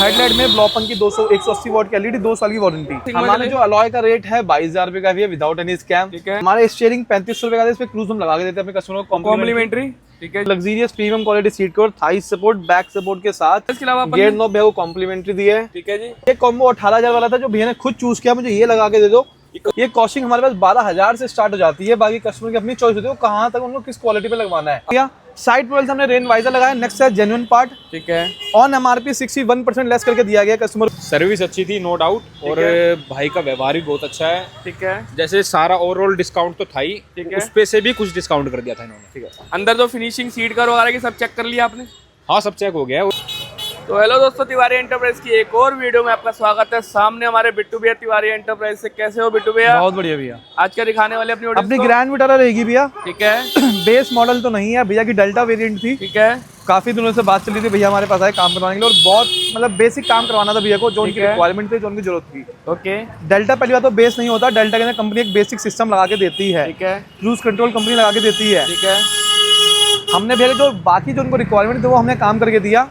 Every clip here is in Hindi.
हेडलाइट में ब्लॉपन की 200 180 वॉट की एलईडी 2 साल की वारंटी। हमारा जो अलॉय का रेट है 22,000 रुपए का भी है विदाउट एनी स्कैम। ठीक है। हमारे स्टीयरिंग 3500 रुपए का है, इस पे क्रूज हम लगा के देते हैं अपने कस्टमर को कॉम्प्लीमेंट्री। ठीक है। Luxurious premium quality seat cover, Thai support, back support के साथ इसके अलावा गियर नॉब है वो कॉम्प्लीमेंट्री दिया है। ठीक है जी। ये कॉम्बो 18,000 वाला था जो भैया ने खुद चूज किया, मुझे ये लगा के दे दो। ये कॉस्टिंग हमारे पास 12,000 से स्टार्ट हो जाती है, बाकी कस्टमर की अपनी चॉइस होती है वो कहाँ तक उनको किस क्वालिटी पे लगवाना है। साइड प्रोफाइल हमने रेन वाइजर लगाया, नेक्स्ट है जेन्युइन पार्ट। ठीक है। ऑन एमआरपी 61% लेस करके दिया गया कस्टमर। सर्विस अच्छी थी नो डाउट, और भाई का व्यवहार भी बहुत अच्छा है। ठीक है। जैसे सारा ओवरऑल डिस्काउंट तो था ही, ठीक है। उस पे से भी कुछ डिस्काउंट कर दिया था इन्होंने। ठीक है। अंदर जो फिनिशिंग सीट कवर वगैरह की सब चेक कर लिया आपने? हाँ सब चेक हो गया है। तो हेलो दोस्तों, तिवारी एंटरप्राइज की एक और वीडियो में आपका स्वागत है। सामने हमारे बिट्टू भैया तिवारी एंटरप्राइज से। कैसे हो बिट्टू भैया? बहुत बढ़िया भैया। आज क्या दिखाने वाले अपनी ग्रैंड विटारा रहेगी भैया। ठीक है। बेस मॉडल तो नहीं है भैया की, डेल्टा वेरिएंट थी। ठीक है। काफी दिनों से बात चली थी, भैया हमारे पास आए काम करवाने के लिए, और बहुत मतलब बेसिक काम करवाना था भैया को, जो उनकी रिक्वायरमेंट थी, जो उनकी जरूरत थी। ओके। डेल्टा पहली बात तो बेस नहीं होता, डेल्टा के अंदर कंपनी एक बेसिक सिस्टम लगा के देती है। ठीक है। क्रूज कंट्रोल कंपनी लगा के देती है। ठीक है। हमने भैया जो बाकी जो उनको रिक्वायरमेंट थी वो हमने काम करके दिया।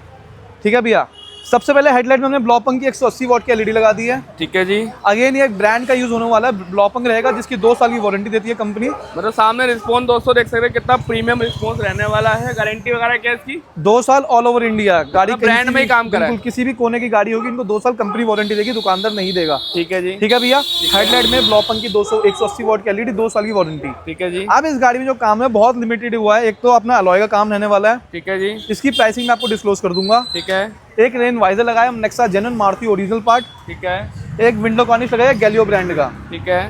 ठीक है भैया। सबसे पहले हेडलाइट में हमने ब्लॉपंग की 180 वॉट की एलईडी लगा दी है। ठीक है जी। अगेन ये एक ब्रांड का यूज होने वाला है, ब्लॉपंग रहेगा जिसकी 2 साल की वारंटी देती है कंपनी। मतलब सामने रिस्पॉन्स दोस्तों देख सकते हैं कितना प्रीमियम रिस्पॉन्स रहने वाला है। गारंटी वगैरह क्या है इसकी? 2 साल ऑल ओवर इंडिया। गाड़ी ब्रांड में ही काम करा है। किसी भी कोने की गाड़ी होगी इनको 2 साल कंपनी वारंटी देगी, दुकानदार नहीं देगा। ठीक है जी। ठीक है भैया। हेडलाइट में ब्लॉपंग की 180 वॉट की एलईडी 2 साल की वारंटी। ठीक है जी। अब इस गाड़ी में जो काम है बहुत लिमिटेड हुआ है। एक तो अपना अलॉय का काम रहने वाला है। ठीक है जी। इसकी प्राइसिंग मैं आपको डिस्क्लोज कर दूंगा। ठीक है। एक रेन वाइजर लगाया हम Nexa genuine Maruti original part. ठीक है। एक विंडो कॉर्निश लगाया गैलियो ब्रांड का। ठीक है।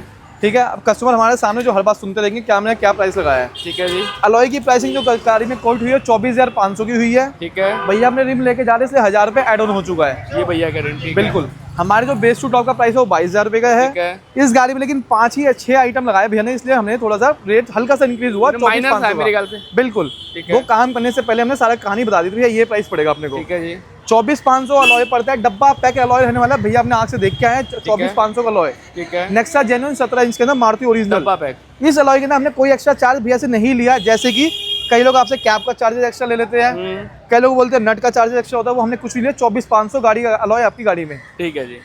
ठीक है। अब कस्टमर हमारे सामने जो हर बात सुनते रहेंगे क्या हमने क्या प्राइस लगाया है। ठीक है जी। अलॉय की प्राइसिंग जो गाड़ी में कोट हुई है 24,500 की हुई है। ठीक है। भैया हमने रिम लेके जा रहे इसलिए 1,000 रुपए एड ऑन हो चुका है। ये भैया गारंटी बिल्कुल। हमारे जो बेस टू टॉप का प्राइस है वो 22,000 रुपए का ठीक है। है। इस गाड़ी में लेकिन 5 ही 6 आइटम लगाए भैया ने, इसलिए हमने थोड़ा सा रेट हल्का सा इंक्रीज हुआ। माइनस है मेरे ख्याल से। बिल्कुल। ठीक है। वो काम करने से पहले हमने सारा कहानी बता दी थी भैया ये प्राइस पड़ेगा अपने को। ठीक है जी। 24,500 अलॉय पड़ता है। डब्बा पैक अलॉय रहने वाला है भैया, अपने आंख से देख के आए 24,500 का अलॉय। ठीक है। नेक्सा जेन्युइन 17 इंच के अंदर मारुति ओरिजिनल डब्बा पैक। इस अलॉय के अंदर हमने कोई एक्स्ट्रा चार्ज भैया से नहीं लिया। जैसे कि कई लोग आपसे कैप का चार्जेस एक्स्ट्रा ले लेते हैं, कई लोग बोलते हैं नट का चार्जेस एक्स्ट्रा होता है, वो हमने कुछ नहीं लिया। 24,500 गाड़ी का अलॉय आपकी गाड़ी में। ठीक है जी।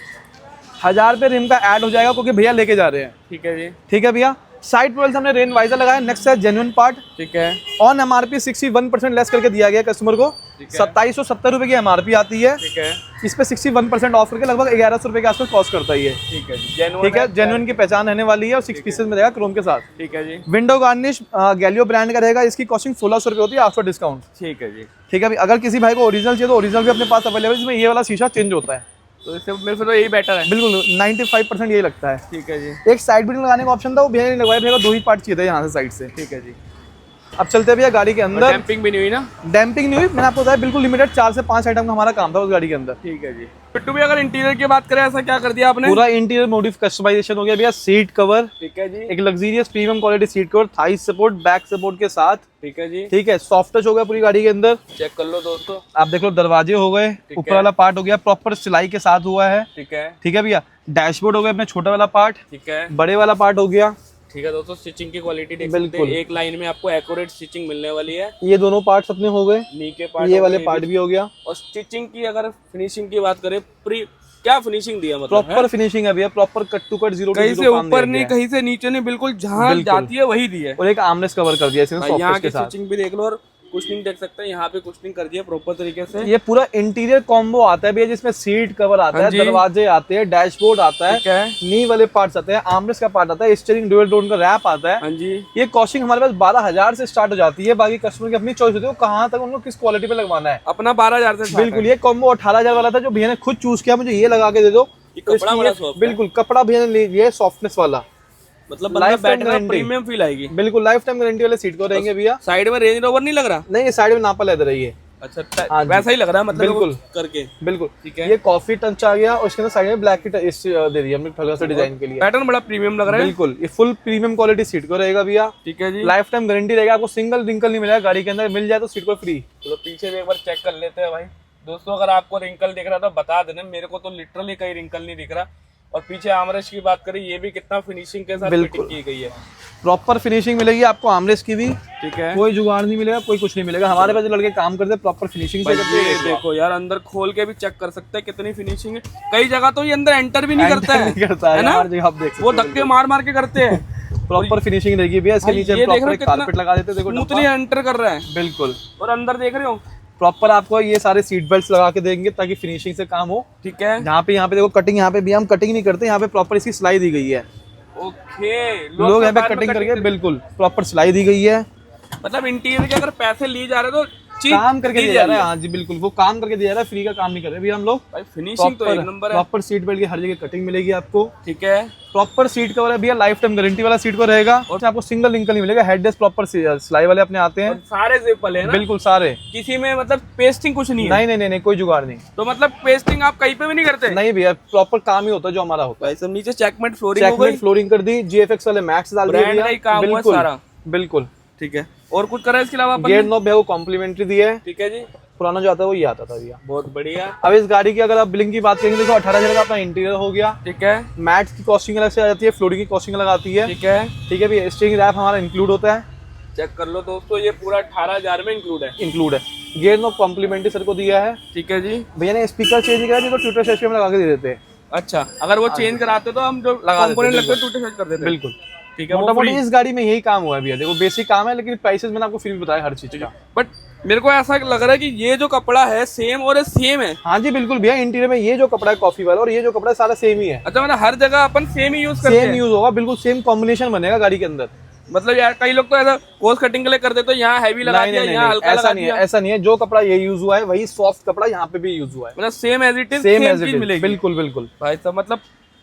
1,000 रुपये रिम का ऐड हो जाएगा क्योंकि भैया लेके जा रहे हैं। ठीक है जी। ठीक है भैया। साइड प्रोफाइल हमने रेन वाइजर लगाया, नेक्स्ट है जेन्युइन पार्ट। ठीक है। ऑन एमआरपी 61% लेस करके दिया गया कस्टमर को। 2770 रुपए की एमआरपी आती है। ठीक है। इस पे 61% ऑफ करके लगभग 1,100 रुपए के आसपास कॉस्ट करता ही है। ठीक है जी। ठीक है। जेन्युइन की पहचान रहने वाली है और 6 पीसेस में रहेगा क्रोम के साथ। ठीक है जी। विंडो गार्निश गैलियो ब्रांड का रहेगा। इसकी कॉस्टिंग 1,600 रुपए होती है आफ्टर डिस्काउंट। ठीक है जी। ठीक है। अगर किसी भाई को ओरिजिनल चाहिए तो ओरिजिनल भी अपने पास अवेलेबल है, जिसमें ये वाला शीशा चेंज होता है। तो इससे मेरे से तो यही बेटर है। बिल्कुल 95% यही लगता है। ठीक है जी। एक साइड बिल्डिंग लगाने का ऑप्शन था, वो भैया ने लगवाया। भैया 2 ही पार्ट चाहिए थे यहाँ से साइड से। ठीक है जी। अब चलते हैं भैया गाड़ी के अंदर। डैम्पिंग भी नहीं हुई ना? डैम्पिंग नहीं हुई, मैंने आपको बताया बिल्कुल लिमिटेड 4 से 5 आइटम का हमारा काम था उस गाड़ी के अंदर। ठीक है जी। बिट्टू भी अगर इंटीरियर की बात करें, ऐसा क्या कर दिया आपने? पूरा इंटीरियर मोडिफ कस्टमाइजेशन हो गया भैया। सीट कवर, ठीक है जी। एक luxurious premium quality seat cover, Thai support, back support के साथ। ठीक है जी। ठीक है। सॉफ्ट टच हो गया पूरी गाड़ी के अंदर। चेक कर लो दोस्तों, आप देख लो, दरवाजे हो गए, ऊपर वाला पार्ट हो गया प्रॉपर सिलाई के साथ हुआ है। ठीक है। ठीक है भैया। डैशबोर्ड हो गया अपने छोटा वाला पार्ट। ठीक है। बड़े वाला पार्ट हो गया। ठीक है दोस्तों, स्टिचिंग की क्वालिटी देख सकते हैं। एक लाइन में आपको एक्यूरेट स्टिचिंग मिलने वाली है। ये दोनों पार्ट्स अपने हो गए। नी के पार्ट, ये वाले पार्ट भी हो गया। और स्टिचिंग की अगर फिनिशिंग की बात करें, क्या फिनिशिंग दिया मतलब प्रॉपर फिनिशिंग है भैया, proper cut to cut, 0 to 0 कहीं से ऊपर नहीं, कहीं से नीचे नहीं, बिल्कुल जहाँ जाती है वही दी है। और एक आर्मरेस्ट कवर कर दिया इसने सॉफ्ट यहाँ टच की के साथ। स्टिचिंग भी देख लो, और कुशनिंग देख सकते हैं, यहाँ पे कुशनिंग कर दिया प्रॉपर तरीके से। ये पूरा इंटीरियर कॉम्बो आता है भैया, जिसमें सीट कवर आता है, दरवाजे आते हैं, डैशबोर्ड आता है, नी वाले पार्ट्स आते हैं, आर्मरेस्ट का पार्ट आता है, स्टीयरिंग ड्यूल टोन का रैप आता है। हाँ जी। ये कॉस्टिंग हमारे पास 12,000 से स्टार्ट हो जाती है, बाकी कस्टमर की अपनी चॉइस होती है वो कहाँ तक उनको किस क्वालिटी पे लगवाना है। अपना 12,000 से बिल्कुल। ये कॉम्बो 18,000 वाला था जो भैया ने खुद चूज किया, मुझे ये लगा के दे दो। कपड़ा बड़ा सॉफ्ट है। बिल्कुल। कपड़ा भैया ने लिया सॉफ्टनेस वाला, मतलब लाइफ टाइम प्रीमियम फील आएगी। बिल्कुल लाइफ टाइम गारंटी वाले सीट को रहेंगे भैया। साइड में रेंज रोवर नहीं लग रहा? नहीं, ये साइड में नापा लेदर है ये। अच्छा, वैसा ही लग रहा है मतलब बिल्कुल करके। बिल्कुल। ठीक है। ये कॉफी टच आ गया और उसके अंदर साइड में ब्लैक की टच दे दी हमने थोड़ा सा डिजाइन के लिए। पैटर्न बड़ा प्रीमियम लग रहा है। बिल्कुल। ये फुल प्रीमियम क्वालिटी सीट को रहेगा भैया। ठीक है जी। लाइफ टाइम गारंटी रहेगा, आपको सिंगल रिंकल नहीं मिलेगा गाड़ी के अंदर, मिल जाए तो सीट को फ्री। तो पीछे भी एक बार चेक कर लेते हैं भाई दोस्तों। अगर आपको रिंकल दिख रहा था बता देना, मेरे को तो लिटरली कहीं रिंकल नहीं दिख रहा। और पीछे आर्मरेस्ट की बात करें, ये भी कितना फिनिशिंग के साथ फिटिंग की गई है। प्रॉपर फिनिशिंग मिलेगी आपको आर्मरेस्ट की भी, ठीक है, कोई जुगाड़ नहीं मिलेगा, कोई कुछ नहीं मिलेगा। हमारे पास जो लड़के काम करते हैं प्रॉपर फिनिशिंग से करते ये हैं। देखो यार, अंदर खोल के भी चेक कर सकते हैं कितनी फिनिशिंग है। कई जगह तो ये अंदर एंटर भी नहीं करता है, नहीं करता है ना? हर जगह आप देख सकते वो धक्के मार मार के करते हैं। प्रॉपर फिनिशिंग रहेगी भैया। इसके नीचे ये देख रहे प्रॉपर हो कारपेट लगा देते हैं, देखो स्मूथली एंटर कर रहा है। बिल्कुल। और अंदर देख रहे हो प्रॉपर आपको ये सारे सीट बेल्ट लगा के देंगे ताकि फिनिशिंग से काम हो। ठीक है, यहाँ पे देखो कटिंग, यहाँ पे भी हम कटिंग नहीं करते, यहाँ पे प्रॉपर इसकी सिलाई दी गई है। ओके, लोग यहाँ पे कटिंग करके बिल्कुल प्रॉपर सिलाई दी गई है। मतलब इंटीरियर के अगर पैसे लिए जा रहे तो काम करके दिया जा रहा है। हाँ जी बिल्कुल, वो काम करके दिया जा रहा है, फ्री का काम नहीं कर रहे अभी हम लोग। भाई फिनिशिंग तो एक नंबर है। प्रॉपर सीट बेल्ट की हर जगह कटिंग मिलेगी आपको। ठीक है, प्रॉपर सीट कवर है भैया, लाइफ टाइम गारंटी वाला सीट कवर रहेगा। और आपको सिंगल लिंक नहीं मिलेगा, हेडलेस प्रॉपर सिलाई वाले अपने आते हैं। सारे जिपल है ना? बिल्कुल सारे, किसी में मतलब पेस्टिंग कुछ नहीं है? नहीं, कोई जुगाड़ नहीं। तो मतलब पेस्टिंग आप कहीं पे भी नहीं करते? नहीं भैया, प्रॉपर काम ही होता है जो हमारा होता है। सब नीचे चेकमेट फ्लोरिंग हो गई, फ्लोरिंग कर दी, जीएफएक्स वाले मैक्स डाल दिए ब्रांड का ही काम हुआ सारा। बिल्कुल। ठीक है, और कुछ करा है इसके अलावा? गेट नॉब है वो कॉम्प्लीमेंटरी दिया है। ठीक है जी, पुराना जो आता है वो ये आता था भैया। बहुत बढ़िया। अब इस गाड़ी की अगर आप बिलिंग की बात करेंगे, देखो 18,000 का अपना इंटीरियर हो गया। ठीक है, मैट की कॉस्टिंग अलग से आ जाती है, फ्लोरिंग की कॉस्टिंग अलग आती है। ठीक है, ठीक है भैया, स्टीयरिंग रैप हमारा इंक्लूड होता है। चेक कर लो दोस्तों, ये पूरा 18,000 में इंक्लूड है। गेयर नॉब कॉम्प्लीमेंट्री सर को दिया है। ठीक है जी, भैया ने स्पीकर चेंज किया तो ट्विटर सेशन में लगा के दे देते हैं। अच्छा, अगर वो चेंज कराते तो हम जो कंपोनेंट लगते हैं टूटे कर देते हैं। बिल्कुल। ठीक है, मोटा मोटी इस गाड़ी में यही काम हुआ है भैया। देखो बेसिक काम है, लेकिन प्राइसेस मैंने आपको फिर भी बताया हर चीज का। बट मेरे को ऐसा लग रहा है कि ये जो कपड़ा है सेम और सेम है। हाँ जी बिल्कुल भैया, इंटीरियर में ये जो कपड़ा है कॉफी वाला और ये जो कपड़ा है सारा सेम ही है। अच्छा, मतलब हर जगह अपन सेम ही यूज करते हैं? सेम यूज होगा, बिल्कुल सेम कॉम्बिनेशन बनेगा गाड़ी के अंदर। मतलब यार कई लोग तो ऐसा कोस कटिंग के लिए कर देते हैं, यहाँ हैवी लगा दिया, यहाँ हल्का लगा दिया। ऐसा नहीं है, जो कपड़ा ये यूज हुआ है वही सॉफ्ट कपड़ा यहाँ पे भी यूज हुआ है। मतलब same as it is, same चीज मिलेगी। बिल्कुल बिल्कुल भाई साहब, मतलब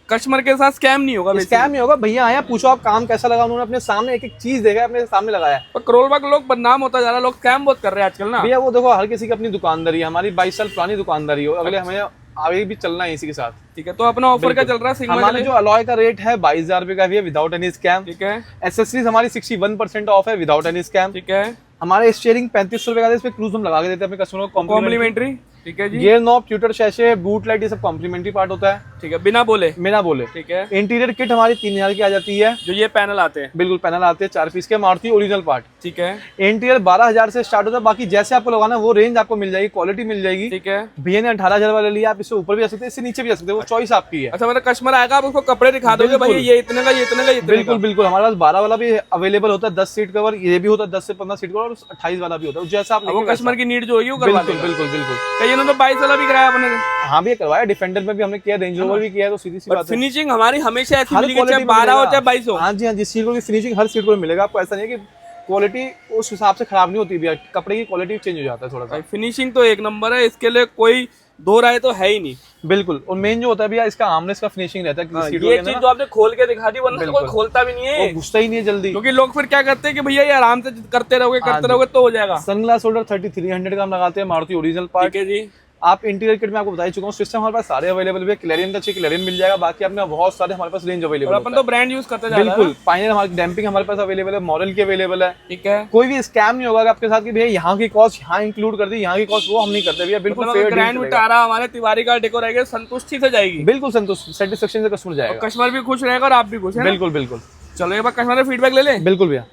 कस्टमर के साथ स्कैम नहीं होगा? स्कैम नहीं होगा भैया। आया पूछो आप काम कैसा लगा, उन्होंने अपने सामने एक एक चीज देखा, अपने सामने लगाया है। पर करोड़ बाग लोग बदनाम होता जा रहा है, लोग स्कैम बहुत कर रहे हैं आजकल ना भैया। वो देखो, हर किसी की अपनी दुकानदारी है। हमारी 22 साल पुरानी दुकानदारी हो, अगले हमें आगे भी चलना है इसी के साथ। ठीक है, तो अपना ऑफर क्या चल रहा है सिग्मा? हमारे जो अलॉय का रेट है 22,000 रुपए का भी है, विदाउट एनी स्कैम। ठीक है, एसेसरीज हमारी 61% ऑफ है, विदाउट एनी स्कैम। ठीक है, हमारे स्टीयरिंग 3500 रुपए का है, इस पे क्रूज हम लगा के देते हैं अपने कस्टमर को कॉम्प्लीमेंट्री। ठीक है जी, gear knob, tutor sachet, boot light, ये सब कॉम्प्लीमेंट्री पार्ट होता है। ठीक है, बिना बोले? बिना बोले। ठीक है, इंटीरियर किट हमारी 3,000 की आ जाती है। जो ये पैनल आते हैं? बिल्कुल, पैनल आते हैं 4 पीस के, मारुति ओरिजिनल पार्ट। ठीक है, इंटीरियर 12,000 से स्टार्ट होता है। बाकी जैसे आपको लगाना है वो रेंज आपको मिल जाएगी, क्वालिटी मिल जाएगी। ठीक है, भैया ने 18,000 वाले लिया, आप इससे ऊपर भी जा सकते हैं, इससे नीचे भी जा सकते हैं, वो चॉइस आपकी है। अच्छा, मतलब कस्टमर आएगा, आप उसको कपड़े दिखा दोगे भाई ये इतने का, ये इतने का, ये इतने का? बिल्कुल बिल्कुल, हमारे पास 12 वाला भी अवेलेबल होता है, 10 सीट कवर ये भी होता है, 10 से 15 सीट कवर, और 28 वाला भी होता है, जैसा आप वो कस्टमर की नीड जो होगी वो करवा बिल्कुल देगा। बिल्कुल बिल्कुल। कई ने तो 22 वाला भी कराया अपने। हाँ भी करवाया, डिफेंडर में भी हमने किया, रेंज रोवर भी किया है, तो सीधी सी बात है। फिनिशिंग हमारी हमेशा ऐसी हर मिलेगी, चाहे क्वालिटी 12 हो मिलेगा। चाहे 22 हो। हाँ जी हाँ जी, सीट की फिनिशिंग हर सीट को मिलेगा आपको। ऐसा नहीं है कि क्वालिटी उस हिसाब से खराब नहीं होती भैया, कपड़े की क्वालिटी चेंज हो जाता है थोड़ा सा। फिनिशिंग तो एक नंबर है, इसके लिए कोई दो राय तो है ही नहीं। बिल्कुल। और मेन जो होता है भैया, इसका आर्मरेस्ट का फिनिशिंग रहता है किसी सीटों के ये अंदर चीज ना, जो आपने खोल के दिखा दी, वरना तो कोई खोलता भी नहीं है, वो घुसता ही नहीं है जल्दी। क्योंकि लोग फिर क्या करते हैं कि भैया ये आराम से करते रहोगे तो हो जाएगा। सनग्लास होल्डर 3300 का हम लगाते हैं, मारुति ओरिजिनल पार्ट। ठीक है जी, आप इंटीरियर किट में आपको बता ही चुका हूँ, सिस्टम हमारे पास सारे अवेलेबल है। क्लैरियन का चाहिए क्लैरियन मिल जाएगा, बाकी आपने बहुत सारे हमारे पास रेंज अवेलेबल और अपन तो ब्रांड यूज करते जा रहे हैं। बिल्कुल। पायनियर हमारी डैम्पिंग हमारे पास अवेलेबल है, मॉडल की अवेलेबल है। ठीक है, कोई भी स्कैम नहीं होगा आपके साथ कि भैया यहाँ की कॉस्ट यहाँ इंक्लूड कर दी, यहाँ की कॉस्ट वो हम नहीं करते भैया। बिल्कुल फेयर ग्रैंड विटारा हमारे तिवारी का डेकोर आएगा, संतुष्टि से जाएगी। बिल्कुल संतुष्ट, सेटिस्फेक्शन से कस्टमर जाएगा। कस्टमर भी खुश रहेगा और आप भी खुश है। बिल्कुल बिल्कुल। चलो एक बार कस्टमर फीडबैक ले लें। बिल्कुल भैया।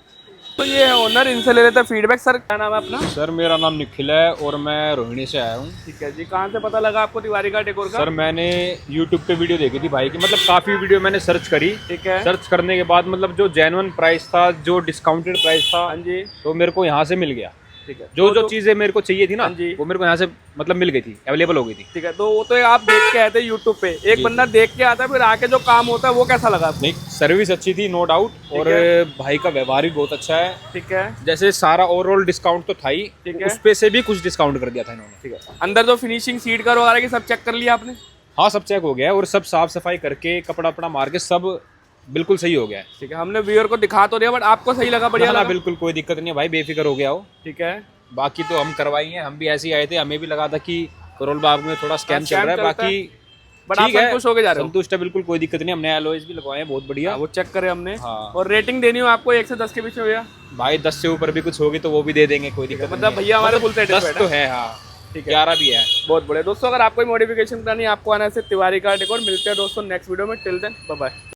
तो ये ओनर, इनसे ले लेते हैं फीडबैक। सर क्या नाम है अपना? सर मेरा नाम निखिल है और मैं रोहिणी से आया हूँ। ठीक है जी, कहाँ से पता लगा आपको तिवारी का डेकोर का? सर मैंने YouTube पे वीडियो देखी थी भाई की, मतलब काफ़ी वीडियो मैंने सर्च करी। ठीक है, सर्च करने के बाद मतलब जो जेन्युइन प्राइस था, जो डिस्काउंटेड प्राइस था, हाँ जी, तो मेरे को यहाँ से मिल गया। ठीक है, जो जो चीज़ें मेरे को चाहिए थी ना, हाँ जी, वो मेरे को यहाँ से मतलब मिल गई थी, अवेलेबल हो गई थी। ठीक है। तो वो तो आप देख के आए थे यूट्यूब पे, एक बंदा देख के आता है, फिर आके जो काम होता है वो कैसा लगा आपको? नहीं, सर्विस अच्छी थी नो डाउट, और भाई का व्यवहार भी बहुत अच्छा है। ठीक है, जैसे सारा ओवरऑल डिस्काउंट तो था ही, ठीक है, उस पे से भी कुछ डिस्काउंट कर दिया था इन्होंने। ठीक है। अंदर जो फिनिशिंग सीट कवर वगैरह की सब चेक कर लिया आपने? हाँ, सब चेक हो गया है और सब साफ सफाई करके कपड़ा अपना मार के सब बिल्कुल सही हो गया है। ठीक है, हमने व्यूअर को दिखा तो दिया, बट आपको सही लगा? बढ़िया लगा? बिल्कुल कोई दिक्कत नहीं है भाई, बेफिक्र हो गया हो। ठीक है, बाकी तो हम करवाएंगे, हम भी ऐसे ही आए थे, हमें भी लगा था कि करोल बाग में थोड़ा स्कैम चल रहा है, बाकी बट आप संतुष्ट हो के जा रहे हो? संतुष्ट है, बिल्कुल कोई दिक्कत नहीं। हमने एलओएस भी लगवाए हैं, बहुत बढ़िया। वो चेक करे हमने। हाँ। और रेटिंग देनी हो आपको 1 से 10 के बीच में भैया? भाई 10 से ऊपर भी कुछ होगी तो वो भी दे देंगे, कोई दिक्कत मतलब भैया हमारे फुल 10 तो है। हाँ, ठीक है 11 भी है। बहुत बढ़िया दोस्तों, अगर आपको मॉडिफिकेशन करानी है आपको आना है तिवारी कार डेकोर। मिलते हैं दोस्तों नेक्स्ट वीडियो में, टिल देन बाय बाय।